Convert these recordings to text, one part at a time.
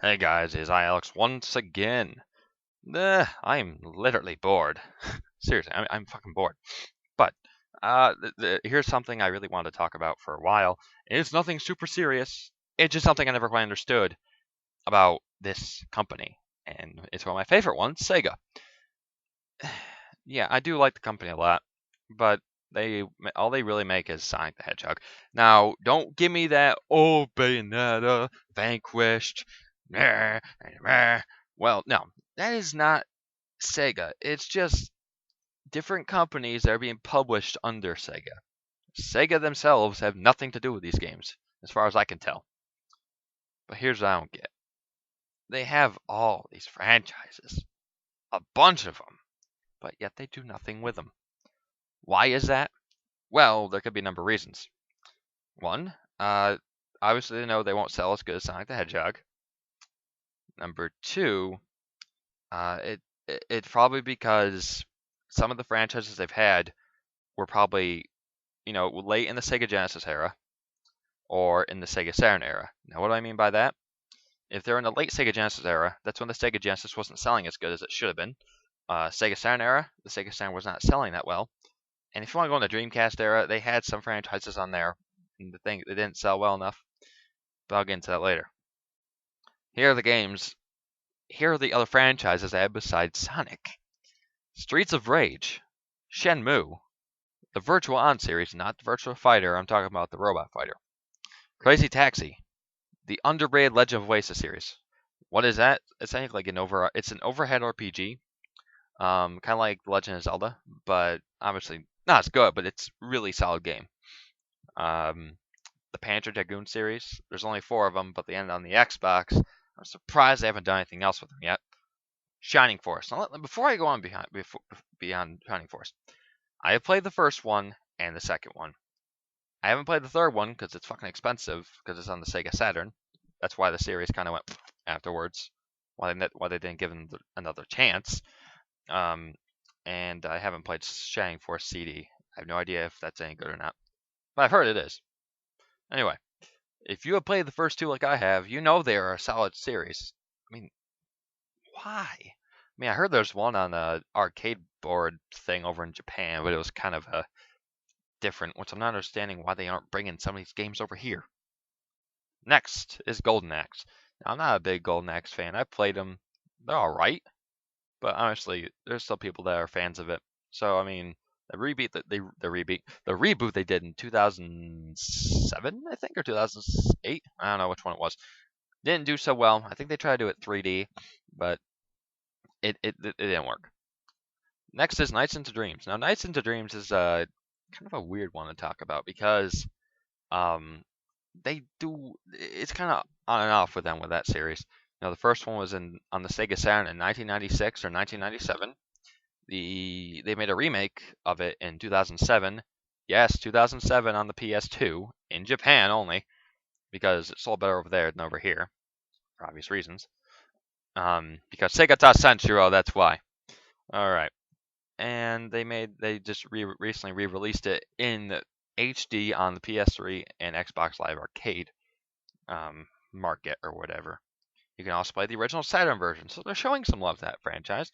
Hey guys, it's Alex once again. I'm literally bored. Seriously, I'm fucking bored. But here's something I really wanted to talk about for a while. It's nothing super serious. It's just something I never quite understood about this company, and it's one of my favorite ones, Sega. Yeah, I do like the company a lot, but they all they really make is Sonic the Hedgehog. Now, don't give me that Bayonetta, Vanquished. Meh, meh. Well, no, that is not Sega. It's just different companies that are being published under Sega. Sega themselves have nothing to do with these games, as far as I can tell. But here's what I don't get. They have all these franchises, a bunch of them, but yet they do nothing with them. Why is that? Well, there could be a number of reasons. One, obviously they know they won't sell as good as Sonic the Hedgehog. Number two, it's probably because some of the franchises they've had were probably, late in the Sega Genesis era or in the Sega Saturn era. Now, what do I mean by that? If they're in the late Sega Genesis era, that's when the Sega Genesis wasn't selling as good as it should have been. Sega Saturn era, the Sega Saturn was not selling that well. And if you want to go in the Dreamcast era, they had some franchises on there, and the thing they didn't sell well enough. But I'll get into that later. Here are the games. Here are the other franchises I have besides Sonic: Streets of Rage, Shenmue, the Virtual On series, not the Virtual Fighter. I'm talking about the Robot Fighter. Crazy Taxi, the underrated Legend of Oasis series. What is that? It's like it's an overhead RPG, kind of like Legend of Zelda, but obviously not as good. But it's really solid game. The Panzer Dragoon series. There's only 4 of them, but they end on the Xbox. I'm surprised they haven't done anything else with them yet. Shining Force. Now, before I go on beyond Shining Force, I have played the first one and the second one. I haven't played the third one because it's fucking expensive because it's on the Sega Saturn. That's why the series kind of went afterwards. Why they didn't give them another chance. And I haven't played Shining Force CD. I have no idea if that's any good or not, but I've heard it is. Anyway, if you have played the first 2 like I have, you know they are a solid series. I mean, why? I mean, I heard there's one on the arcade board thing over in Japan, but it was kind of different, which I'm not understanding why they aren't bringing some of these games over here. Next is Golden Axe. Now, I'm not a big Golden Axe fan. I've played them. They're alright, but honestly, there's still people that are fans of it. So, I mean, the reboot they did in 2007, I think, or 2008. I don't know which one it was. Didn't do so well. I think they tried to do it 3D, but it didn't work. Next is Nights into Dreams. Now, Nights into Dreams is kind of a weird one to talk about because it's kind of on and off with them with that series. The first one was on the Sega Saturn in 1996 or 1997. They made a remake of it in 2007. Yes, 2007 on the PS2 in Japan only, because it sold better over there than over here for obvious reasons. Because Sega ta Sanshiro, that's why. All right, and they just recently re-released it in HD on the PS3 and Xbox Live Arcade market or whatever. You can also play the original Saturn version, so they're showing some love to that franchise.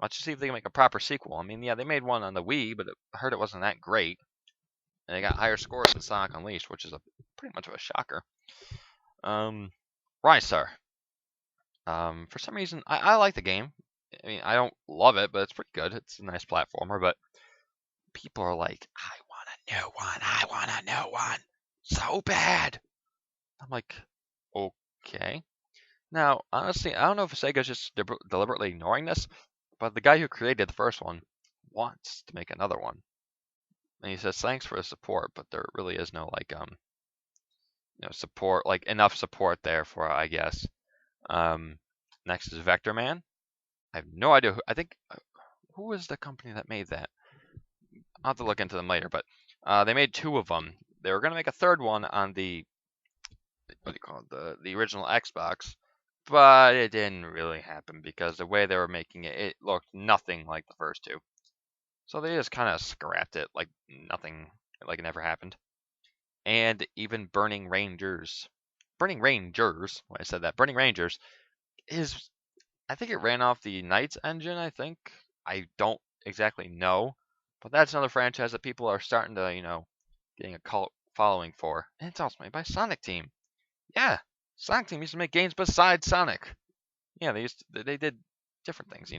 Let's just see if they can make a proper sequel. I mean, yeah, they made one on the Wii, but I heard it wasn't that great. And they got higher scores than Sonic Unleashed, which is pretty much of a shocker. Rystar. For some reason, I like the game. I mean, I don't love it, but it's pretty good. It's a nice platformer, but people are like, I want a new one. I want a new one. So bad. I'm like, okay. Now, honestly, I don't know if Sega's just deliberately ignoring this, but the guy who created the first one wants to make another one. And he says, thanks for the support, but there really is no, support, enough support there for, I guess. Next is Vector Man. I have no idea I think, who was the company that made that? I'll have to look into them later, but they made 2 of them. They were going to make a third one on the, the original Xbox, but it didn't really happen because the way they were making it, it looked nothing like the first 2. So they just kind of scrapped it like nothing, like it never happened. And even Burning Rangers. Burning Rangers, when I said that, Burning Rangers is, I think it ran off the Knights engine, I think. I don't exactly know. But that's another franchise that people are starting to, getting a cult following for. And it's also made by Sonic Team. Yeah, Sonic Team used to make games besides Sonic. Yeah, they did different things,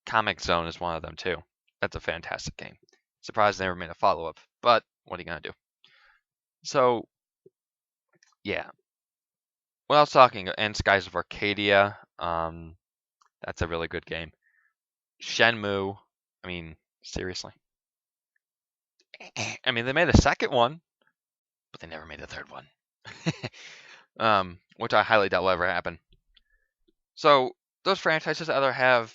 Comic Zone is one of them too. That's a fantastic game. Surprised they never made a follow-up, but what are you gonna do? So, yeah. Well, I was talking, and Skies of Arcadia. That's a really good game. Shenmue. I mean, seriously. I mean, they made a second one, but they never made a third one. Which I highly doubt will ever happen. So those franchises either have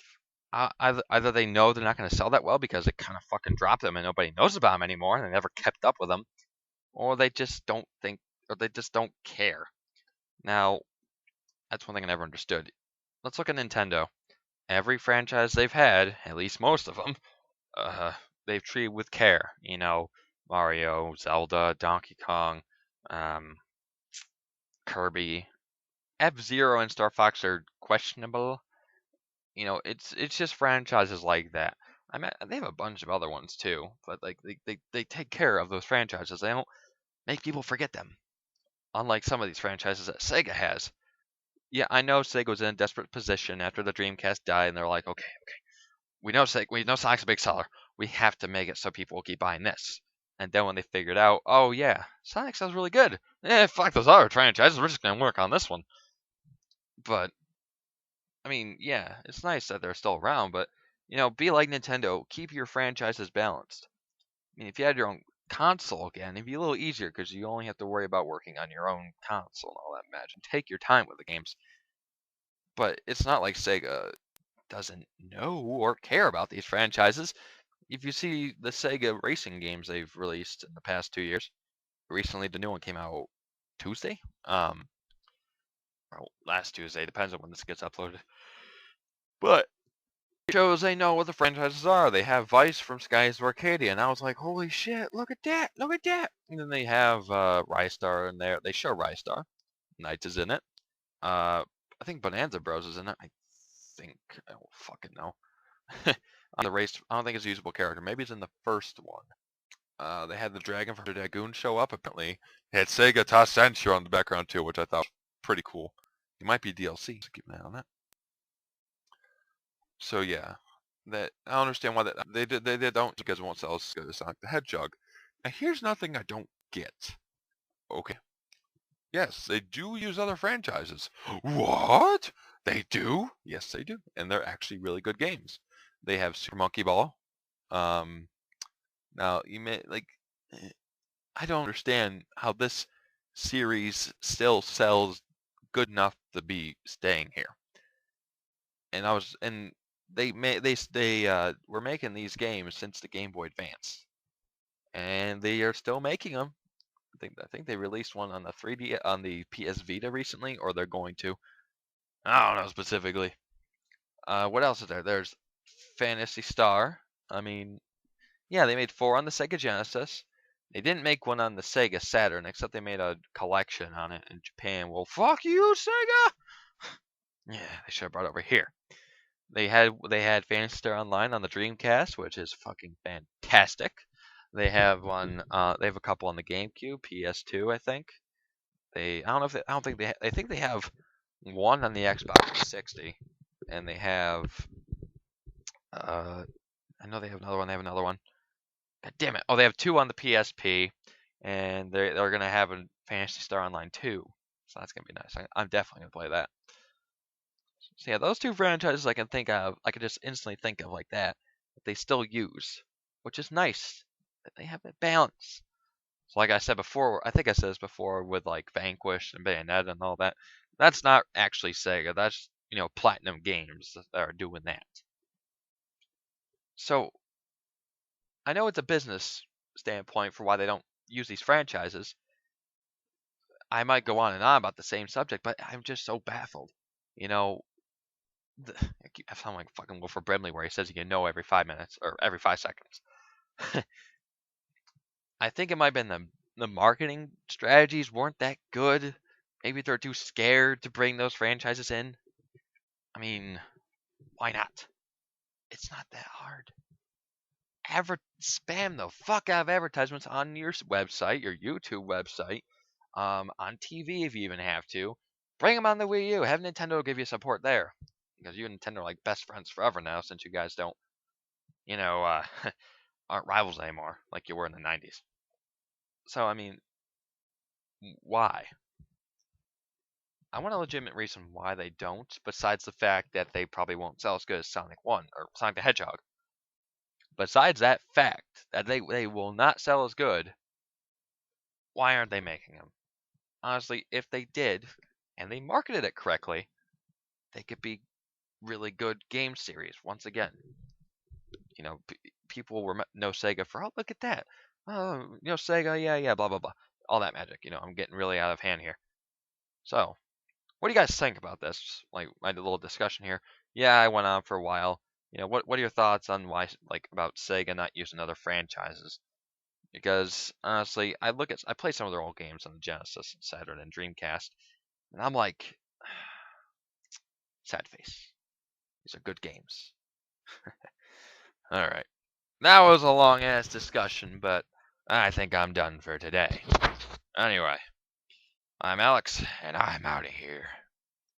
either they know they're not going to sell that well because they kind of fucking dropped them and nobody knows about them anymore and they never kept up with them, or they just don't think, or they just don't care. Now, that's one thing I never understood. Let's look at Nintendo. Every franchise they've had, at least most of them, they've treated with care. Mario, Zelda, Donkey Kong, Kirby, F-Zero, and Star Fox are questionable. It's just franchises like that. I mean, they have a bunch of other ones too, but like they take care of those franchises. They don't make people forget them. Unlike some of these franchises that Sega has. Yeah, I know Sega was in a desperate position after the Dreamcast died, and they're like, okay, we know Sonic's a big seller. We have to make it so people will keep buying this. And then when they figured out, oh yeah, Sonic sounds really good. Fuck those other franchises. We're just gonna work on this one. But I mean, yeah, it's nice that they're still around, but be like Nintendo. Keep your franchises balanced. I mean, if you had your own console again, it'd be a little easier because you only have to worry about working on your own console and all that magic. Take your time with the games. But it's not like Sega doesn't know or care about these franchises. If you see the Sega racing games they've released in the past 2 years, recently the new one came out Tuesday. Or last Tuesday, depends on when this gets uploaded. But it shows they know what the franchises are. They have Vice from Skies of Arcadia, and I was like, holy shit, look at that, look at that. And then they have Rystar in there. They show Rystar. Knights is in it. I think Bonanza Bros is in it. I don't fucking know. On the race, I don't think it's a usable character. Maybe it's in the first one. They had the Dragon from Dragoon show up. Apparently, it had Sega Tassencio on the background too, which I thought was pretty cool. It might be DLC, so keep an eye on that. So yeah, that I don't understand why they don't, because it won't sell as good as Sonic the Hedgehog. Now here's nothing I don't get. Okay. Yes, they do use other franchises. What? They do? Yes, they do. And they're actually really good games. They have Super Monkey Ball. Now, you may, I don't understand how this series still sells good enough to be staying here. And they were making these games since the Game Boy Advance. And they are still making them. I think they released one on the 3D on the PS Vita recently, or they're going to. I don't know specifically. What else is there? There's Phantasy Star. I mean, yeah, they made 4 on the Sega Genesis. They didn't make one on the Sega Saturn, except they made a collection on it in Japan. Well, fuck you, Sega! Yeah, they should have brought it over here. They had Phantasy Star Online on the Dreamcast, which is fucking fantastic. They have one. They have a couple on the GameCube, PS2, I think. I don't think I think they have one on the Xbox 360, and they have. I know they have another one. They have another one. God damn it! Oh, they have 2 on the PSP, and they're gonna have a Phantasy Star Online 2. So that's gonna be nice. I'm definitely gonna play that. So yeah, those 2 franchises I can think of. I can just instantly think of like that they still use, which is nice. That they have that balance. So like I said before, I think I said this before with like Vanquish and Bayonetta and all that. That's not actually Sega. That's Platinum Games that are doing that. So I know it's a business standpoint for why they don't use these franchises. I might go on and on about the same subject, but I'm just so baffled. I sound like fucking Wilford Brimley where he says you can know every 5 minutes or every 5 seconds. I think it might have been the marketing strategies weren't that good. Maybe they're too scared to bring those franchises in. I mean, why not? It's not that hard. Spam the fuck out of advertisements on your website, your YouTube website, on TV if you even have to. Bring them on the Wii U. Have Nintendo give you support there, because you and Nintendo are like best friends forever now, since you guys don't, aren't rivals anymore like you were in the '90s. So I mean, why? I want a legitimate reason why they don't, besides the fact that they probably won't sell as good as Sonic 1 or Sonic the Hedgehog. Besides that fact that they will not sell as good, why aren't they making them? Honestly, if they did, and they marketed it correctly, they could be really good game series. Once again, people were no Sega for, oh, look at that. Oh, Sega, yeah, blah, blah, blah. All that magic. I'm getting really out of hand here. So, what do you guys think about this? Like, my little discussion here. Yeah, I went on for a while. What are your thoughts on why, about Sega not using other franchises? Because honestly, I play some of their old games on the Genesis, Saturn, and Dreamcast, and I'm like, sad face. These are good games. All right, that was a long ass discussion, but I think I'm done for today. Anyway, I'm Alex, and I'm out of here.